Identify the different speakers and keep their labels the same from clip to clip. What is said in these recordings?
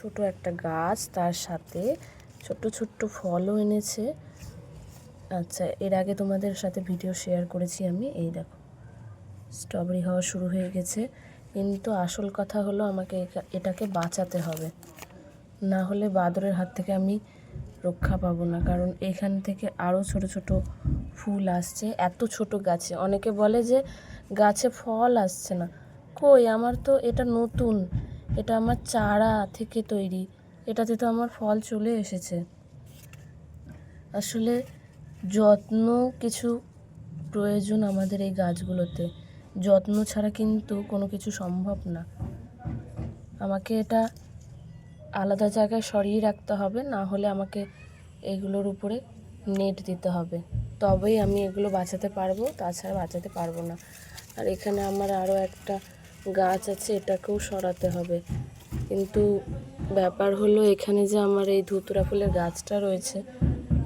Speaker 1: ছোট একটা গাছ, তার সাথে ছোট্ট ছোট্ট ফলও এনেছে। আচ্ছা, এর আগে তোমাদের সাথে ভিডিও শেয়ার করেছি আমি। এই দেখো, স্ট্রবেরি হওয়া শুরু হয়ে গেছে। কিন্তু আসল কথা হলো আমাকে এটাকে বাঁচাতে হবে, না হলে বাদরের হাত থেকে আমি রক্ষা পাবো না। কারণ এখান থেকে আরও ছোট ছোট ফুল আসছে এত ছোট গাছে। অনেকে বলে যে গাছে ফল আসছে না, কই, আমার তো এটা নতুন, এটা আমার চারা থেকে তৈরি, এটাতে তো আমার ফল চলে এসেছে। আসলে যত্ন কিছু প্রয়োজন আমাদের এই গাছগুলোতে, যত্ন ছাড়া কিন্তু কোনো কিছু সম্ভব না। আমাকে এটা আলাদা জায়গায় সরিয়ে রাখতে হবে, না হলে আমাকে এগুলোর উপরে নেট দিতে হবে, তবেই আমি এগুলো বাঁচাতে পারবো, তাছাড়া বাঁচাতে পারবো না। আর এখানে আমার আরও একটা গাছ আছে, এটাকেও সরাতে হবে। কিন্তু ব্যাপার হলো এখানে যে আমার এই ধুতুরা ফুলের গাছটা রয়েছে,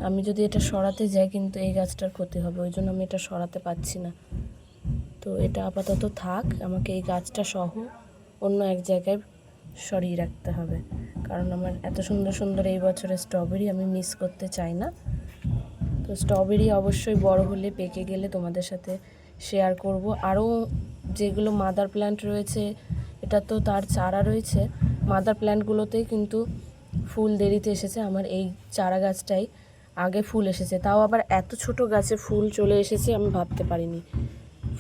Speaker 1: আমি যদি এটা সরাতে যাই কিন্তু এই গাছটার ক্ষতি হবে, ওই জন্য আমি এটা সরাতে পারছি না। তো এটা আপাতত থাক, আমাকে এই গাছটা সহ অন্য এক জায়গায় সরিয়ে রাখতে হবে। কারণ আমার এত সুন্দর সুন্দর এই বছরের স্ট্রবেরি আমি মিস করতে চাই না। তো স্ট্রবেরি অবশ্যই বড় হলে, পেকে গেলে তোমাদের সাথে শেয়ার করব। আরও যেগুলো মাদার প্ল্যান্ট রয়েছে, এটা তো তার চারা রয়েছে, মাদার প্ল্যান্টগুলোতেই কিন্তু ফুল দেরিতে এসেছে। আমার এই চারা গাছটাই আগে ফুল এসেছে, তাও আবার এত ছোট গাছে ফুল চলে এসেছে, আমি ভাবতে পারিনি।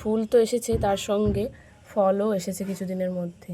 Speaker 1: ফুল তো এসেছে, তার সঙ্গে ফলও এসেছে কিছুদিনের মধ্যে।